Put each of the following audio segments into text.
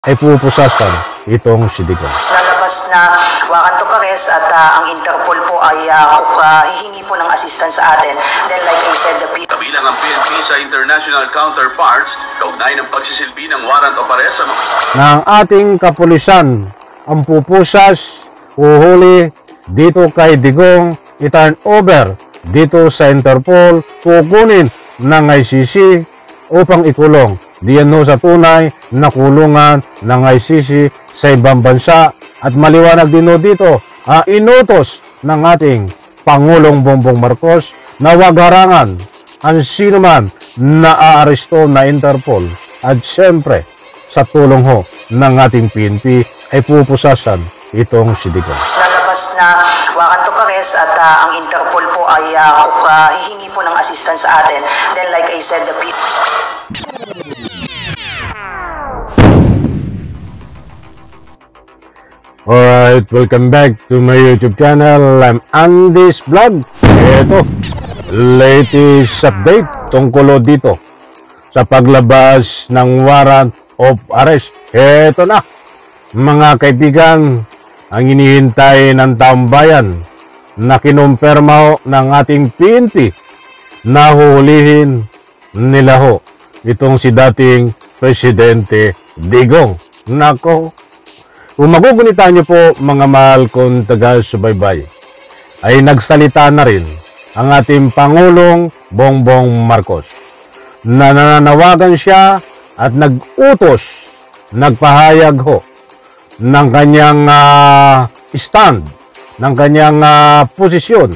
ay pupusasan itong si Digong. Lalabas na warrant of arrest at ang Interpol po ay hihingi po ng assistance sa atin. Then like I said, kabilang ang PNP sa international counterparts, kaugnay ng pagsisilbi ng warrant of arrest sa ng ating kapulisan ang pupusas, uhuli dito kay Digong, i-turn over dito sa Interpol, kukunin ng ICC upang ikulong diyan sa tunay na kulungan ng ICC sa ibang bansa. At maliwanag din dito, inutos ng ating Pangulong Bongbong Marcos na wag harangan ang sino man na aaresto na Interpol. At siyempre, sa tulong ng ating PNP ay pupusasan itong si Digong. Lalabas na warrant of arrest at ang Interpol po ay hihingi po ng assistance sa atin. Then like I said, Alright, welcome back to my YouTube channel. I'm Andy's Vlog. Ito, latest update tungkol dito sa paglabas ng warrant of arrest. Ito na, mga kaibigan, ang hinihintay ng taong bayan na kinumpirma ng ating PNP na huhulihin nila itong si dating Presidente Digong. Nako, kung magugunita nyo po mga mahal kong taga-subaybay, ay nagsalita na rin ang ating Pangulong Bongbong Marcos na nananawagan siya at nag-utos, nagpahayag ng kanyang stand, ng kanyang posisyon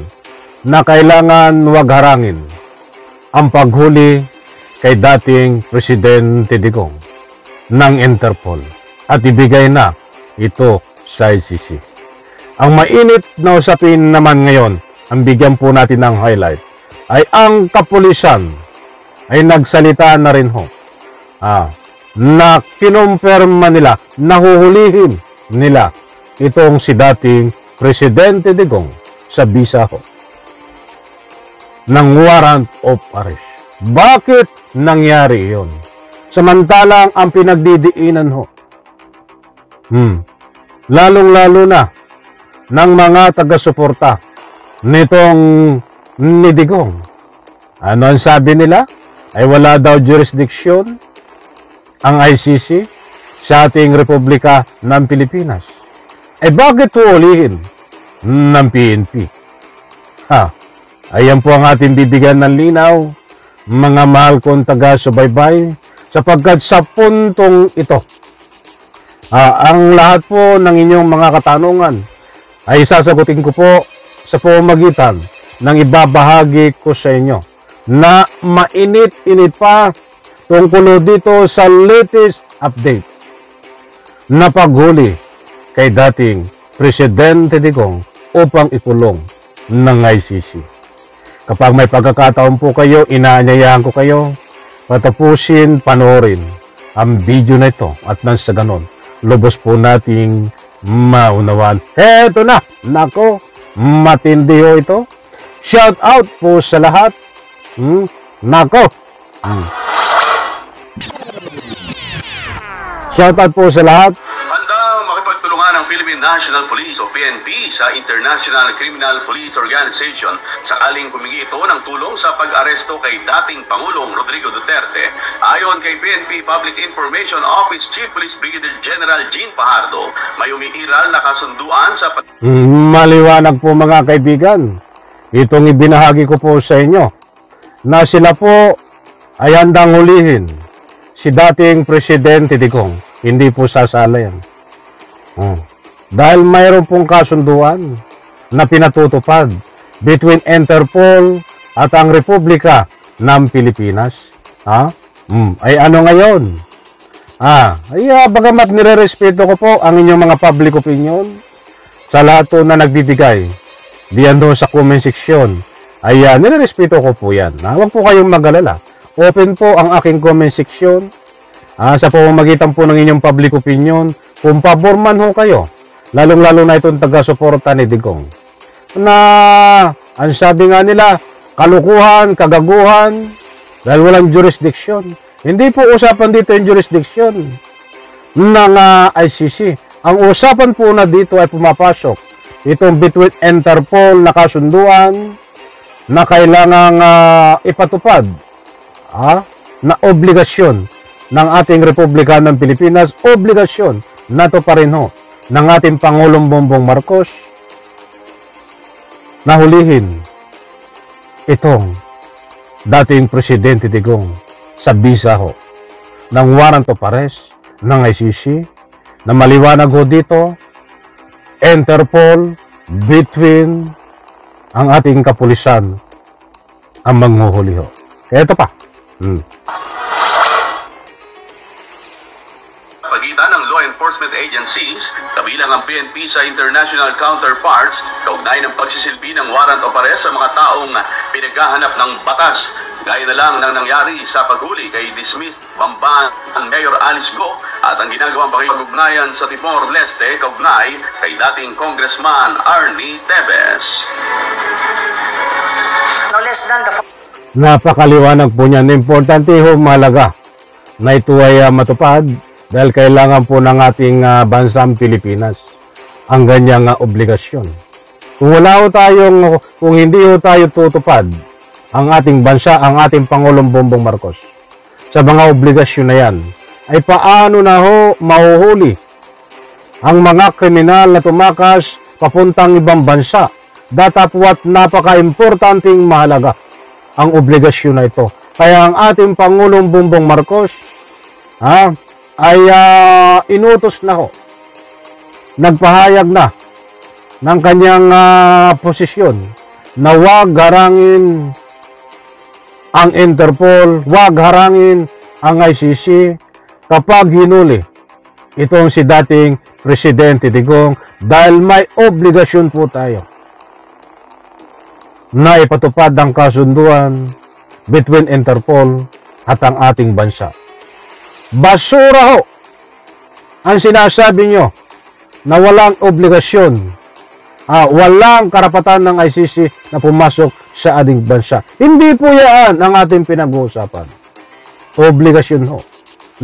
na kailangan wag harangin ang paghuli kay dating Presidente Digong ng Interpol at ibigay na ito sa ICC. Ang mainit na usapin naman ngayon, ang bigyan po natin ng highlight, ay ang kapulisan ay nagsalita na rin na kinumpirma nila, nahuhulihin nila itong si dating Presidente Digong sa bisa ng warrant of arrest. Bakit nangyari iyon? Samantalang ang pinagdidiinan lalong-lalo na ng mga taga-suporta nitong ni Digong. Ano ang sabi nila? Ay wala daw jurisdiction ang ICC sa ating Republika ng Pilipinas. Ay bakit huhulihin ng PNP? Ayan po ang ating bibigyan ng linaw, mga mahal kong taga-subaybay, sapagkat sa puntong ito, ang lahat po ng inyong mga katanungan ay sasagutin ko po sa pamamagitan ng ibabahagi ko sa inyo na mainit-init pa tungkol dito sa latest update na paghuli kay dating Presidente Digong upang ikulong ng ICC. Kapag may pagkakataon po kayo, inaanyayahan ko kayo patapusin, panoorin ang video na ito at nang sa ganon, lubos po nating maunawan. Eto na, nako, matindi ito. Shout out po sa lahat. Nako. Shout out po sa lahat. Handang makipagtulungan ng Philippine National Police o PNP sa International Criminal Police Organization sakaling humingi ito ng tulong sa pag-aresto kay dating Pangulong Rodrigo Duterte. Ayon kay PNP Public Information Office Chief Police Brigadier General Jean Pajardo, may umiiral na kasunduan sa maliwanag po mga kaibigan. Itong ibinahagi ko po sa inyo na sila po ay handang hulihin si dating Presidente Digong. Hindi po sasala yan. Dahil mayroon pong kasunduan na pinatutupad between Interpol at ang Republika ng Pilipinas. Ay ano ngayon? Bagamat nire-respeto ko po ang inyong mga public opinion sa lahat po na nagbibigay diyan doon sa comment section. Nire-respeto ko po yan. Huwag po kayong mag-alala. Open po ang aking comment section sa pamamagitan po ng inyong public opinion. Kung pabor man kayo, lalong-lalo na itong taga-suporta ni Digong, na ang sabi nga nila, kalukuhan, kagaguhan, dahil walang jurisdiction. Hindi po usapan dito yung jurisdiction. ng ICC. Ang usapan po na dito ay pumapasok itong between Interpol na kasunduan na kailangang ipatupad na obligasyon ng ating Republika ng Pilipinas, obligasyon na to pa rin ho ng ating Pangulong Bongbong Marcos na hulihin itong dating Presidente Digong sa bisa ho ng warrant of arrest ng ICC na maliwanag ho dito, Interpol between ang ating kapulisan ang manghuhuli ho. Kaya ito pa. Pagitan ng law enforcement agencies, kabilang ang PNP sa international counterparts, kaugnay ng pagsisilbi ng warrant of arrest sa mga taong pinaghahanap ng batas. Gaya na lang ng nangyari sa paghuli kay dismissed Bamban Mayor Alice Go at ang ginagawang pakikipag-ugnayan sa Timor-Leste kaugnay kay dating Congressman Arnie Tevez. No less than the Napakaliwanag po niyan. Importante ho, mahalaga na ito ay matupad dahil kailangan po ng ating bansang Pilipinas ang ganyang obligasyon. Kung hindi ho tayo tutupad ang ating bansa, ang ating Pangulong Bongbong Marcos sa mga obligasyon na yan, ay paano na ho mahuhuli ang mga kriminal na tumakas papuntang ibang bansa? Datapwat napaka-importanting mahalaga ang obligasyon na ito. Kaya ang ating Pangulong Bongbong Marcos ay inutos na ho, nagpahayag na ng kanyang posisyon na huwag harangin ang Interpol, huwag harangin ang ICC kapag hinuli itong si dating Presidente Digong dahil may obligasyon po tayo na ipatupad ang kasunduan between Interpol at ang ating bansa. Basura ho ang sinasabi nyo na walang obligasyon, walang karapatan ng ICC na pumasok sa ating bansa. Hindi po yan ang ating pinag-uusapan. Obligasyon ho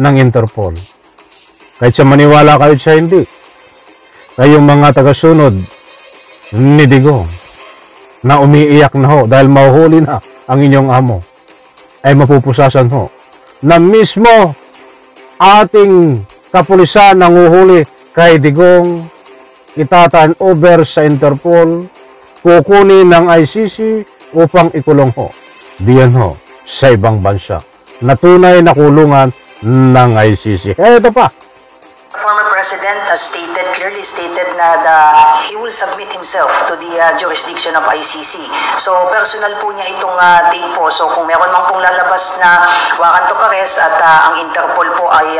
ng Interpol. Kahit sa maniwala kayo sa hindi, kayong mga tagasunod ni Digong na umiiyak na ho dahil mahuhuli na ang inyong amo, ay mapupusasan ho na mismo ating kapulisan nang uhuli kay Digong, itaturn over sa Interpol, kukunin ng ICC upang ikulong ho diyan ho sa ibang bansa na tunay na kulungan ng ICC. Ito pa. Former President has clearly stated na he will submit himself to the jurisdiction of ICC. So, personal po niya itong take po. So, kung meron man pong lalabas na warrant of arrest at ang Interpol po ay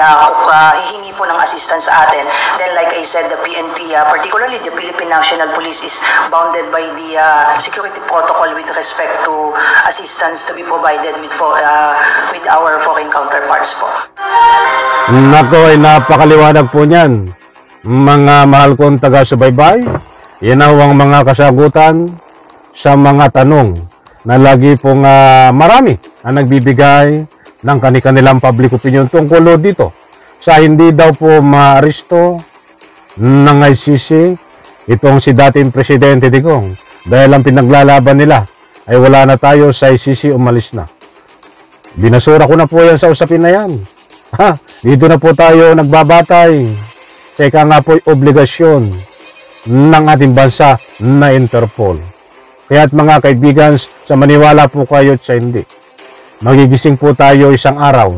hihingi po ng assistance sa atin, then like I said, the PNP, particularly the Philippine National Police, is bounded by the security protocol with respect to assistance to be provided with our foreign counterparts po. Nako, ay napakaliwanag po niyan. Mga mahal kong taga-subaybay, yan ang mga kasagutan sa mga tanong na lagi pong marami ang nagbibigay ng kanilang public opinion tungkol dito sa hindi daw po maaresto ng ICC itong si dating Presidente Digong dahil ang pinaglalaban nila ay wala na tayo sa ICC, umalis na. Binasura ko na po yan sa usapin na yan. Dito na po tayo nagbabatay sa ika nga po'y obligasyon ng ating bansa na Interpol. Kaya't mga kaibigan, sa maniwala po kayo at sa hindi, magigising po tayo isang araw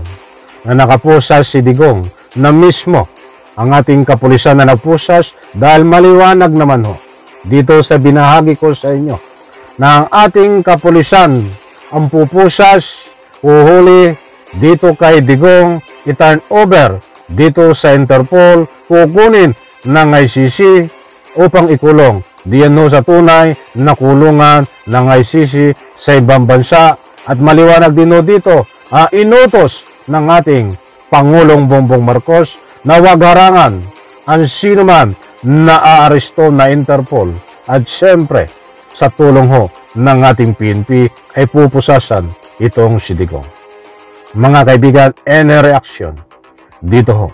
na nakapusas si Digong na mismo ang ating kapulisan na nagpusas dahil maliwanag naman ho dito sa binahagi ko sa inyo na ang ating kapulisan ang pupusas, uhuli dito kay Digong, i-turn over dito sa Interpol, kukunin ng ICC upang ikulong diyan ho sa tunay na kulungan ng ICC sa ibang bansa. At maliwanag din ho dito, inutos ng ating Pangulong Bongbong Marcos na wag harangan ang sino man na aaresto na Interpol. At siyempre, sa tulong ho ng ating PNP ay pupusasan itong si Digong. Mga kaibigan, any reaction dito ho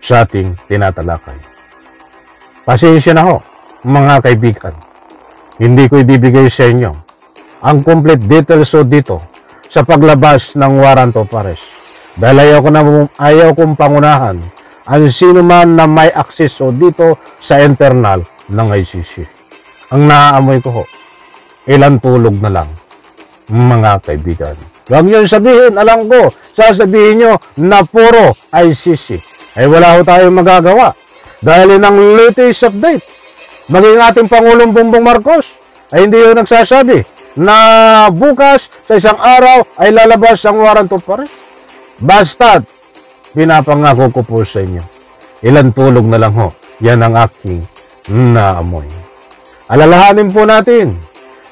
sa ating tinatalakay. Pasensya na ho, mga kaibigan. Hindi ko ibibigay sa inyo ang complete details o dito sa paglabas ng warrant of arrest. Dahil ayaw kong pangunahan ang sino man na may access o dito sa internal ng ICC. Ang naaamoy ko ho, ilang tulog na lang, mga kaibigan. Huwag nyo sabihin, alam ko, sasabihin nyo na puro ICC. Ay wala ho tayong magagawa. Dahil ng latest update, maging ating Pangulong Bongbong Marcos ay hindi ho nagsasabi na bukas sa isang araw ay lalabas ang warrant of arrest. Basta't pinapangako ko po sa inyo, ilang tulog na lang ho, yan ang aking naamoy. Alalahanin po natin,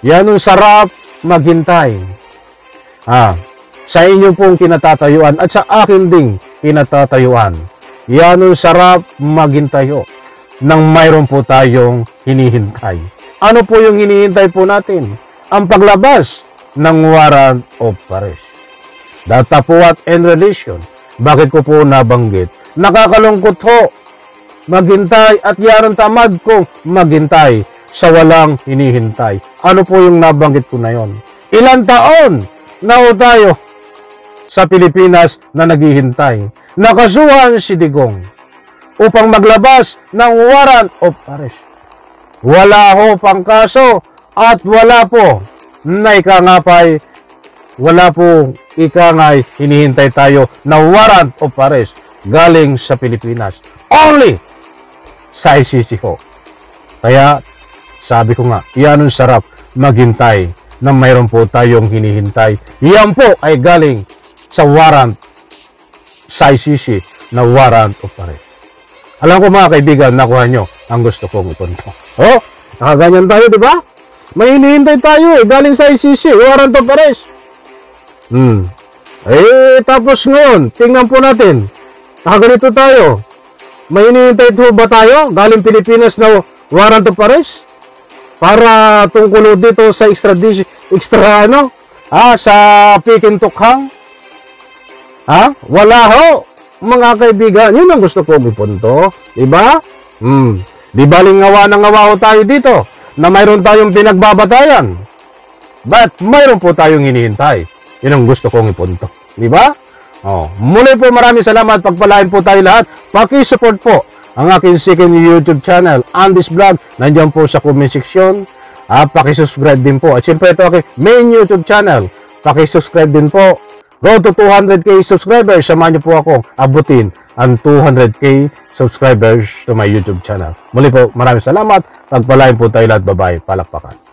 yan ang sarap maghintay. Sa inyo pong kinatatayuan at sa akin ding kinatatayuan, yan ang sarap maghintay ho, nang mayroon po tayong hinihintay. Ano po yung hinihintay po natin? Ang paglabas ng warrant of arrest. Datapwat and relation. Bakit ko po nabanggit? Nakakalungkot ho maghintay at yarang tamad ko maghintay sa walang hinihintay. Ano po yung nabanggit ko na yon? Ilang taon na ho tayo sa Pilipinas na naghihintay. Nakasuhan si Digong upang maglabas ng warrant of arrest. Wala ho pang kaso at wala po na ikangapay, wala po ikangay hinihintay tayo na warrant of arrest galing sa Pilipinas. Only sa ICC ho. Kaya sabi ko nga, yan ang sarap maghintay na mayroon po tayong hinihintay. Yan po ay galing sa warrant sa ICC na warrant of arrest. Alam ko mga kaibigan, nakuha nyo ang gusto kong ipunto. Oh, nakaganyan tayo, di ba? May hinihintay tayo galing sa ICC, warrant of arrest. Tapos ngayon, tingnan po natin. Nakaganito tayo. May hinihintay po ba tayo galing Pilipinas na warrant of arrest? Para tungkol dito sa sa Peking Tukhang? Wala ho, mga kaibigan. Yun ang gusto ko ipunto. Diba? Di baling ngawa na ngawa ho tayo dito na mayroon tayong pinagbabatayan. But mayroon po tayong hinihintay. Yun ang gusto kong ipunto. Diba? Muli po maraming salamat. Pagpalain po tayo lahat. Paki-support po ang aking second YouTube channel, Andy's Vlog. Nandiyan po sa comment section. Paki-subscribe din po. At siyempre ito aking main YouTube channel. Paki-subscribe din po. Go to 200k subscribers. Samahan niyo po akong abutin ang 200k subscribers to my YouTube channel. Muli po, maraming salamat. Pagpalain po tayo lahat. Bye-bye. Palakpakan.